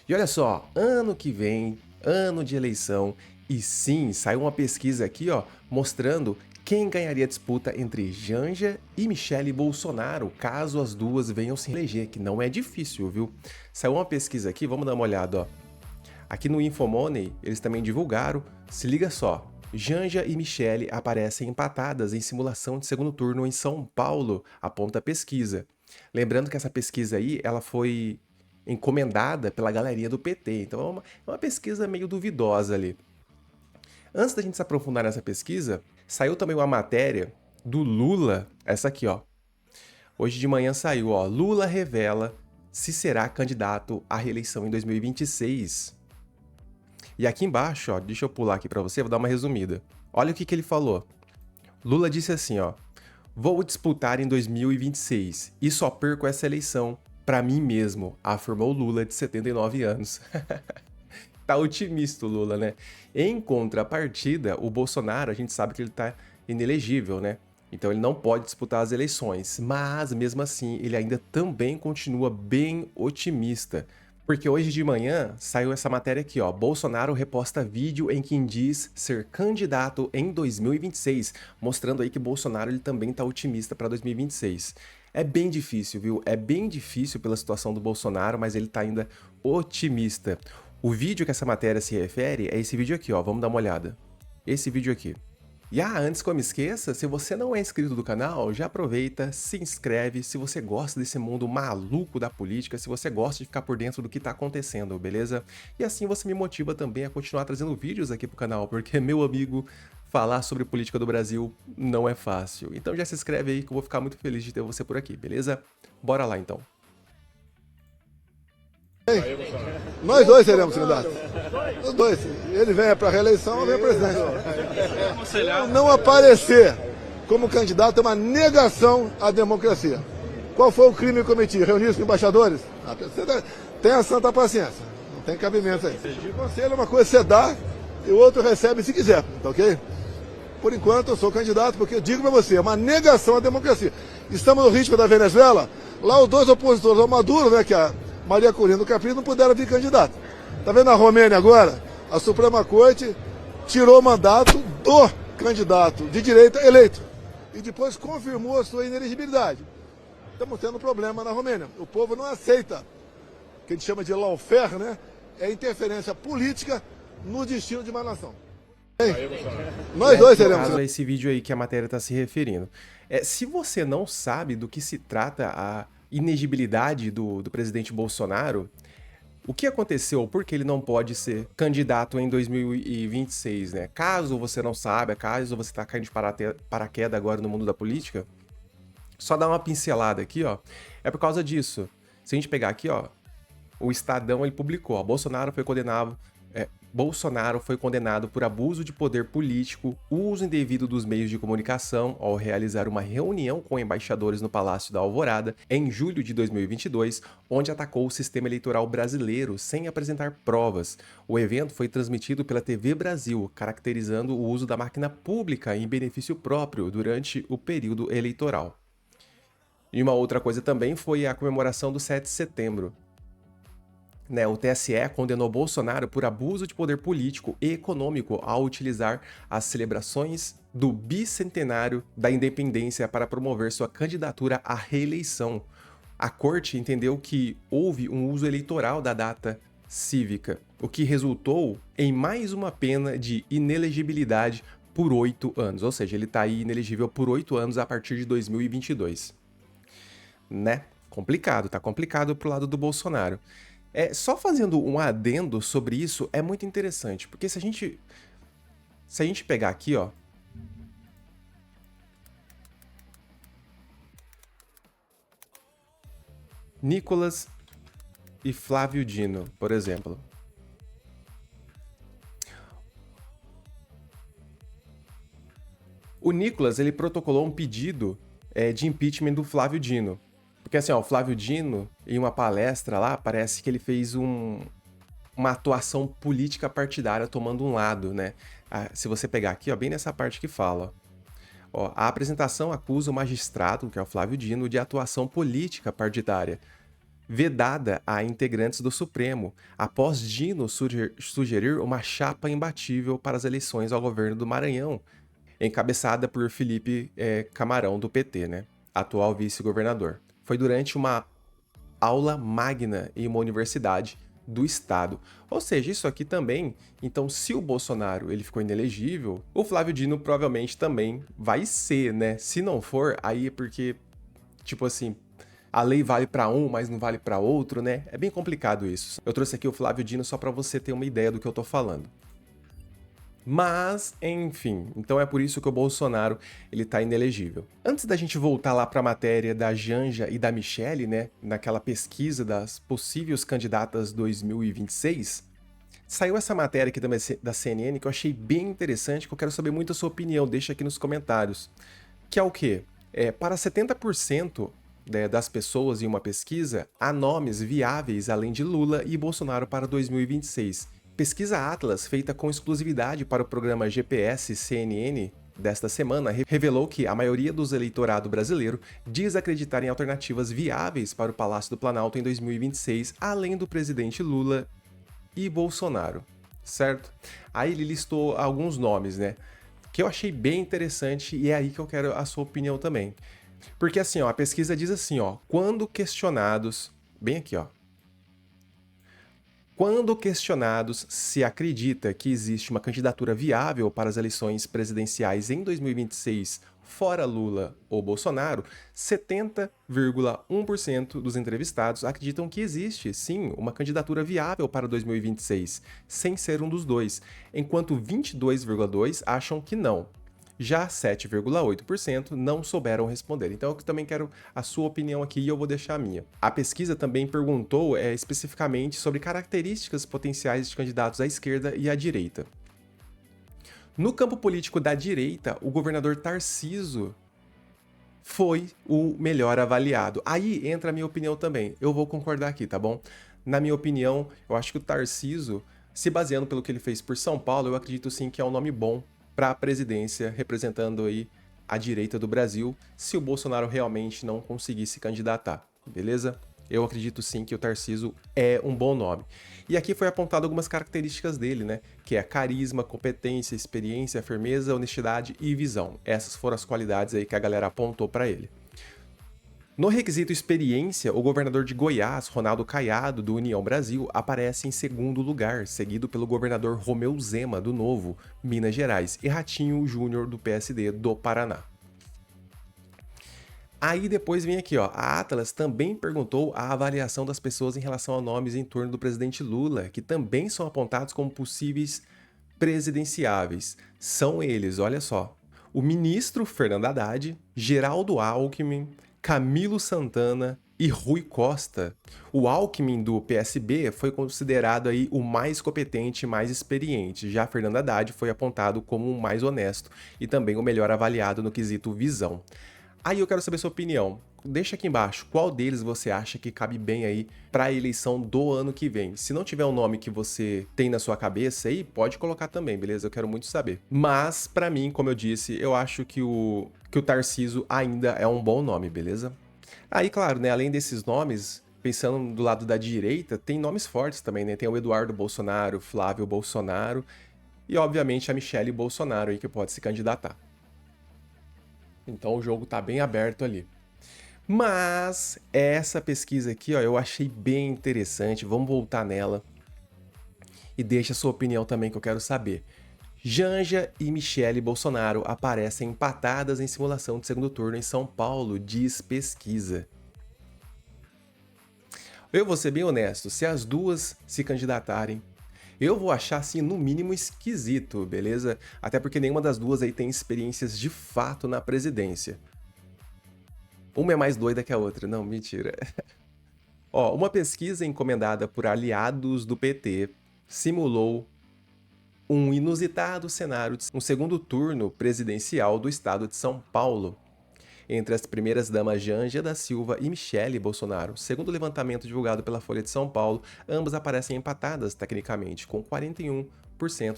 E olha só, ano que vem, ano de eleição, e sim, saiu uma pesquisa aqui, ó, mostrando quem ganharia a disputa entre Janja e Michele Bolsonaro, caso as duas venham se eleger, que não é difícil, viu? Saiu uma pesquisa aqui, vamos dar uma olhada, ó. Aqui no Infomoney, eles também divulgaram, se liga só. Janja e Michele aparecem empatadas em simulação de segundo turno em São Paulo, aponta a pesquisa. Lembrando que essa pesquisa aí, ela foi encomendada pela galerinha do PT, então é uma pesquisa meio duvidosa ali. Antes da gente se aprofundar nessa pesquisa, saiu também uma matéria do Lula, essa aqui, ó. Hoje de manhã saiu, ó, Lula revela se será candidato à reeleição em 2026. E aqui embaixo, ó, deixa eu pular aqui para você, vou dar uma resumida. Olha o que ele falou. Lula disse assim, ó: "Vou disputar em 2026 e só perco essa eleição para mim mesmo", afirmou Lula, de 79 anos. Tá otimista o Lula, né? Em contrapartida, o Bolsonaro, a gente sabe que ele tá inelegível, né? Então ele não pode disputar as eleições, mas mesmo assim ele ainda também continua bem otimista. Porque hoje de manhã saiu essa matéria aqui, ó. Bolsonaro reposta vídeo em que diz ser candidato em 2026, mostrando aí que Bolsonaro ele também tá otimista para 2026. É bem difícil, viu? É bem difícil pela situação do Bolsonaro, mas ele tá ainda otimista. O vídeo que essa matéria se refere é esse vídeo aqui, ó. Vamos dar uma olhada. Esse vídeo aqui. E antes que eu me esqueça, se você não é inscrito do canal, já aproveita, se inscreve se você gosta desse mundo maluco da política, se você gosta de ficar por dentro do que tá acontecendo, beleza? E assim você me motiva também a continuar trazendo vídeos aqui pro canal, porque, meu amigo, falar sobre política do Brasil não é fácil. Então já se inscreve aí que eu vou ficar muito feliz de ter você por aqui, beleza? Bora lá então. Nós dois seremos candidatos. Os dois. Ele vem para a reeleição, eu venho presidente. Não aparecer como candidato é uma negação à democracia. Qual foi o crime que eu cometi? Reunir-se com embaixadores? Tenha santa paciência. Não tem cabimento aí. O conselho é uma coisa que você dá e o outro recebe se quiser, tá ok? Por enquanto eu sou candidato porque eu digo para você, é uma negação à democracia. Estamos no ritmo da Venezuela, lá os dois opositores, o Maduro, né, que é a Maria Corina do Capricho, não puderam vir candidato. Tá vendo a Romênia agora? A Suprema Corte tirou o mandato do candidato de direita eleito. E depois confirmou a sua inelegibilidade. Estamos tendo problema na Romênia. O povo não aceita, o que a gente chama de lawfare, né? É interferência política no destino de uma nação. Nós dois No seremos. caso, é esse vídeo aí que a matéria está se referindo. Se você não sabe do que se trata a inegibilidade do presidente Bolsonaro, o que aconteceu? Por que ele não pode ser candidato em 2026, né? Caso você não saiba, caso você está caindo de paraquedas agora no mundo da política, só dar uma pincelada aqui, ó. É por causa disso. Se a gente pegar aqui, ó, o Estadão ele publicou, ó, Bolsonaro foi condenado por abuso de poder político, uso indevido dos meios de comunicação ao realizar uma reunião com embaixadores no Palácio da Alvorada em julho de 2022, onde atacou o sistema eleitoral brasileiro sem apresentar provas. O evento foi transmitido pela TV Brasil, caracterizando o uso da máquina pública em benefício próprio durante o período eleitoral. E uma outra coisa também foi a comemoração do 7 de setembro. O TSE condenou Bolsonaro por abuso de poder político e econômico ao utilizar as celebrações do bicentenário da independência para promover sua candidatura à reeleição. A corte entendeu que houve um uso eleitoral da data cívica, o que resultou em mais uma pena de inelegibilidade por 8 anos. Ou seja, ele está aí inelegível por 8 anos a partir de 2022. Né? Complicado, tá complicado pro lado do Bolsonaro. Só fazendo um adendo sobre isso é muito interessante, porque se a gente pegar aqui, ó, Nicolas e Flávio Dino, por exemplo. O Nicolas, ele protocolou um pedido de impeachment do Flávio Dino. Porque assim, ó, o Flávio Dino, em uma palestra lá, parece que ele fez uma atuação política partidária tomando um lado, né? Se você pegar aqui, ó, bem nessa parte que fala, ó, a apresentação acusa o magistrado, que é o Flávio Dino, de atuação política partidária. vedada a integrantes do Supremo, após Dino sugerir uma chapa imbatível para as eleições ao governo do Maranhão, encabeçada por Felipe Camarão, do PT, né? Atual vice-governador. Foi durante uma aula magna em uma universidade do estado. Ou seja, isso aqui também, então se o Bolsonaro ele ficou inelegível, o Flávio Dino provavelmente também vai ser, né? Se não for, aí é porque, tipo assim, a lei vale para um, mas não vale para outro, né? É bem complicado isso. Eu trouxe aqui o Flávio Dino só para você ter uma ideia do que eu tô falando. Mas, enfim, então é por isso que o Bolsonaro ele tá inelegível. Antes da gente voltar lá para a matéria da Janja e da Michelle, né, naquela pesquisa das possíveis candidatas 2026, saiu essa matéria aqui da CNN que eu achei bem interessante, que eu quero saber muito a sua opinião, deixa aqui nos comentários. Que é o quê? Para 70% das pessoas em uma pesquisa, há nomes viáveis além de Lula e Bolsonaro para 2026. Pesquisa Atlas, feita com exclusividade para o programa GPS CNN desta semana, revelou que a maioria dos eleitorado brasileiro diz acreditar em alternativas viáveis para o Palácio do Planalto em 2026, além do presidente Lula e Bolsonaro, certo? Aí ele listou alguns nomes, né? Que eu achei bem interessante e é aí que eu quero a sua opinião também. Porque assim, ó, a pesquisa diz assim, ó, quando questionados, bem aqui, ó, quando questionados se acredita que existe uma candidatura viável para as eleições presidenciais em 2026 fora Lula ou Bolsonaro, 70,1% dos entrevistados acreditam que existe, sim, uma candidatura viável para 2026, sem ser um dos dois, enquanto 22,2% acham que não. Já 7,8% não souberam responder. Então eu também quero a sua opinião aqui e eu vou deixar a minha. A pesquisa também perguntou especificamente sobre características potenciais de candidatos à esquerda e à direita. No campo político da direita, o governador Tarcísio foi o melhor avaliado. Aí entra a minha opinião também. Eu vou concordar aqui, tá bom? Na minha opinião, eu acho que o Tarcísio, se baseando pelo que ele fez por São Paulo, eu acredito sim que é um nome bom para a presidência, representando aí a direita do Brasil, se o Bolsonaro realmente não conseguir se candidatar, beleza? Eu acredito sim que o Tarcísio é um bom nome. E aqui foi apontado algumas características dele, né? Que é carisma, competência, experiência, firmeza, honestidade e visão. Essas foram as qualidades aí que a galera apontou para ele. No requisito experiência, o governador de Goiás, Ronaldo Caiado, do União Brasil, aparece em segundo lugar, seguido pelo governador Romeu Zema, do Novo, Minas Gerais, e Ratinho Júnior, do PSD, do Paraná. Aí depois vem aqui, ó, a Atlas também perguntou a avaliação das pessoas em relação a nomes em torno do presidente Lula, que também são apontados como possíveis presidenciáveis. São eles, olha só, o ministro Fernando Haddad, Geraldo Alckmin, Camilo Santana e Rui Costa. O Alckmin do PSB foi considerado aí o mais competente e mais experiente, já Fernando Haddad foi apontado como o mais honesto e também o melhor avaliado no quesito visão. Aí eu quero saber sua opinião. Deixa aqui embaixo qual deles você acha que cabe bem aí para a eleição do ano que vem. Se não tiver um nome que você tem na sua cabeça aí, pode colocar também, beleza? Eu quero muito saber. Mas, para mim, como eu disse, eu acho que o Tarcísio ainda é um bom nome, beleza? Aí, claro, né, além desses nomes, pensando do lado da direita, tem nomes fortes também, né? Tem o Eduardo Bolsonaro, Flávio Bolsonaro e, obviamente, a Michelle Bolsonaro aí que pode se candidatar. Então o jogo tá bem aberto ali. Mas essa pesquisa aqui, ó, eu achei bem interessante. Vamos voltar nela. E deixa a sua opinião também que eu quero saber. Janja e Michelle Bolsonaro aparecem empatadas em simulação de segundo turno em São Paulo, diz pesquisa. Eu vou ser bem honesto, se as duas se candidatarem, eu vou achar, assim, no mínimo esquisito, beleza? Até porque nenhuma das duas aí tem experiências de fato na presidência. Uma é mais doida que a outra. Não, mentira. Ó, uma pesquisa encomendada por aliados do PT simulou um inusitado cenário de um segundo turno presidencial do estado de São Paulo. entre as primeiras-damas Janja da Silva e Michele Bolsonaro. Segundo o levantamento divulgado pela Folha de São Paulo, ambas aparecem empatadas tecnicamente, com 41%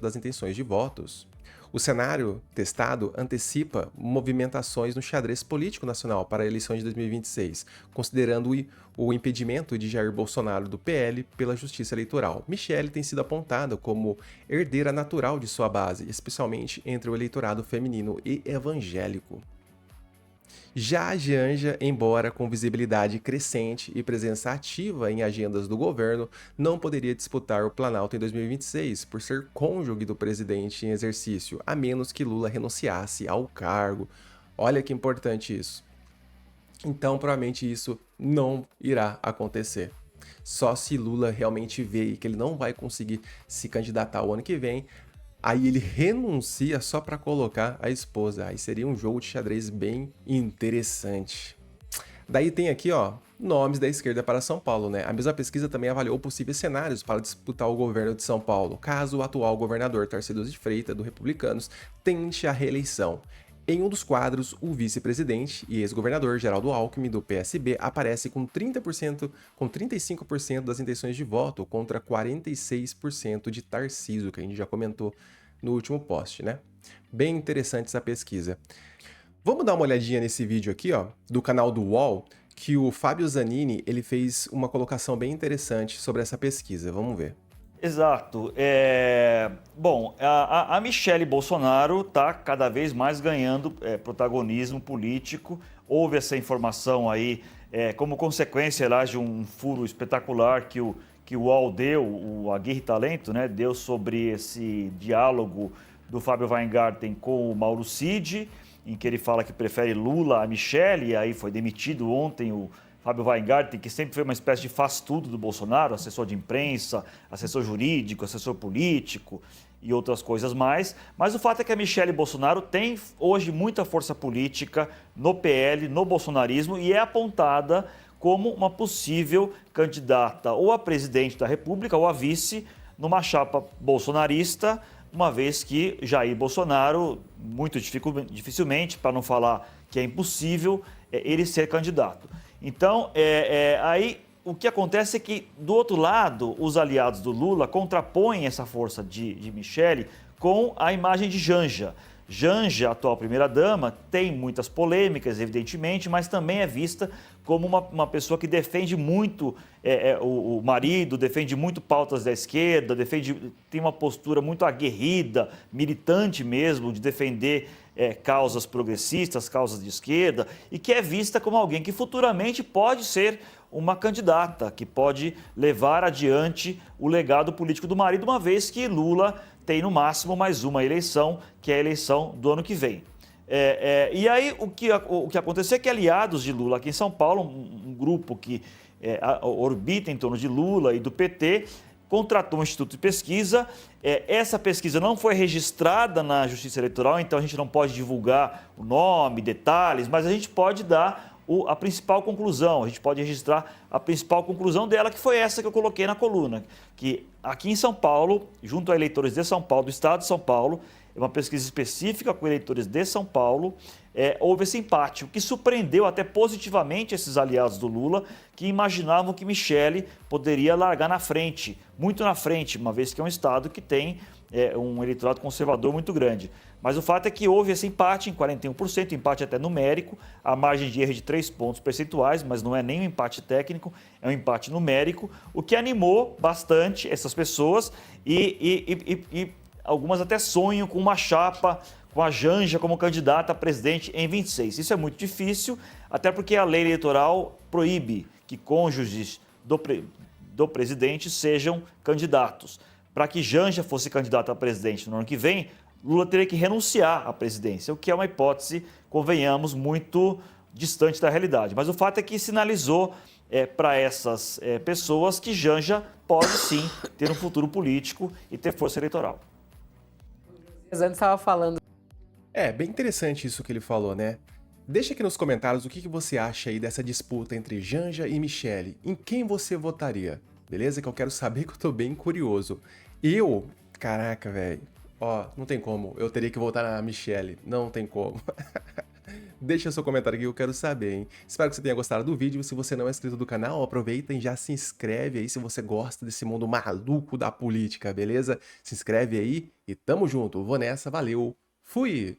das intenções de votos. O cenário testado antecipa movimentações no xadrez político nacional para a eleição de 2026, considerando o impedimento de Jair Bolsonaro do PL pela Justiça Eleitoral. Michele tem sido apontada como herdeira natural de sua base, especialmente entre o eleitorado feminino e evangélico. Já a Janja, embora com visibilidade crescente e presença ativa em agendas do governo, não poderia disputar o Planalto em 2026 por ser cônjuge do presidente em exercício, a menos que Lula renunciasse ao cargo. Olha que importante isso. Então, provavelmente isso não irá acontecer. Só se Lula realmente vê que ele não vai conseguir se candidatar o ano que vem, aí ele renuncia só para colocar a esposa. Aí seria um jogo de xadrez bem interessante. Daí tem aqui, ó, nomes da esquerda para São Paulo, né? A mesma pesquisa também avaliou possíveis cenários para disputar o governo de São Paulo, caso o atual governador Tarcísio de Freitas, do Republicanos, tente a reeleição. Em um dos quadros, o vice-presidente e ex-governador Geraldo Alckmin, do PSB, aparece com 35% das intenções de voto contra 46% de Tarcísio, que a gente já comentou no último post, né? Bem interessante essa pesquisa. Vamos dar uma olhadinha nesse vídeo aqui, ó, do canal do UOL, que o Fábio Zanini, ele fez uma colocação bem interessante sobre essa pesquisa. Vamos ver. Exato. Bom, a Michele Bolsonaro está cada vez mais ganhando protagonismo político. Houve essa informação aí como consequência lá, de um furo espetacular que o UOL deu, o Aguirre Talento, né, deu sobre esse diálogo do Fábio Weingarten com o Mauro Cid, em que ele fala que prefere Lula a Michele, e aí foi demitido ontem o Fábio Weingarten, que sempre foi uma espécie de faz-tudo do Bolsonaro, assessor de imprensa, assessor jurídico, assessor político e outras coisas mais. Mas o fato é que a Michele Bolsonaro tem hoje muita força política no PL, no bolsonarismo, e é apontada como uma possível candidata ou a presidente da República ou a vice numa chapa bolsonarista, uma vez que Jair Bolsonaro, muito dificilmente, para não falar que é impossível, ele ser candidato. Então, aí o que acontece é que, do outro lado, os aliados do Lula contrapõem essa força de Michele com a imagem de Janja. Janja, a atual primeira-dama, tem muitas polêmicas, evidentemente, mas também é vista como uma pessoa que defende muito o marido, defende muito pautas da esquerda, tem uma postura muito aguerrida, militante mesmo, de defender causas progressistas, causas de esquerda, e que é vista como alguém que futuramente pode ser uma candidata, que pode levar adiante o legado político do marido, uma vez que Lula tem no máximo mais uma eleição, que é a eleição do ano que vem. E aí o que aconteceu é que aliados de Lula aqui em São Paulo, um grupo que orbita em torno de Lula e do PT, contratou um instituto de pesquisa. Essa pesquisa não foi registrada na Justiça Eleitoral, então a gente não pode divulgar o nome, detalhes, mas a gente pode dar a principal conclusão, a gente pode registrar a principal conclusão dela, que foi essa que eu coloquei na coluna, que aqui em São Paulo, junto a eleitores de São Paulo, do estado de São Paulo, é uma pesquisa específica com eleitores de São Paulo, houve esse empate, o que surpreendeu até positivamente esses aliados do Lula, que imaginavam que Michele poderia largar na frente, muito na frente, uma vez que é um estado que tem um eleitorado conservador muito grande. Mas o fato é que houve esse empate em 41%, empate até numérico, a margem de erro de 3 pontos percentuais, mas não é nem um empate técnico, é um empate numérico, o que animou bastante essas pessoas e algumas até sonham com uma chapa, com a Janja como candidata a presidente em 26. Isso é muito difícil, até porque a lei eleitoral proíbe que cônjuges do presidente sejam candidatos. Para que Janja fosse candidata a presidente no ano que vem, Lula teria que renunciar à presidência, o que é uma hipótese, convenhamos, muito distante da realidade. Mas o fato é que sinalizou para essas pessoas que Janja pode sim ter um futuro político e ter força eleitoral. Antes estava falando. Bem interessante isso que ele falou, né? Deixa aqui nos comentários o que você acha aí dessa disputa entre Janja e Michele. Em quem você votaria? Beleza? Que eu quero saber, que eu tô bem curioso. Caraca, velho. Ó, não tem como. Eu teria que votar na Michele. Não tem como. Deixa seu comentário aqui que eu quero saber, hein? Espero que você tenha gostado do vídeo. Se você não é inscrito do canal, aproveita e já se inscreve aí se você gosta desse mundo maluco da política, beleza? Se inscreve aí e tamo junto. Vou nessa, valeu, fui!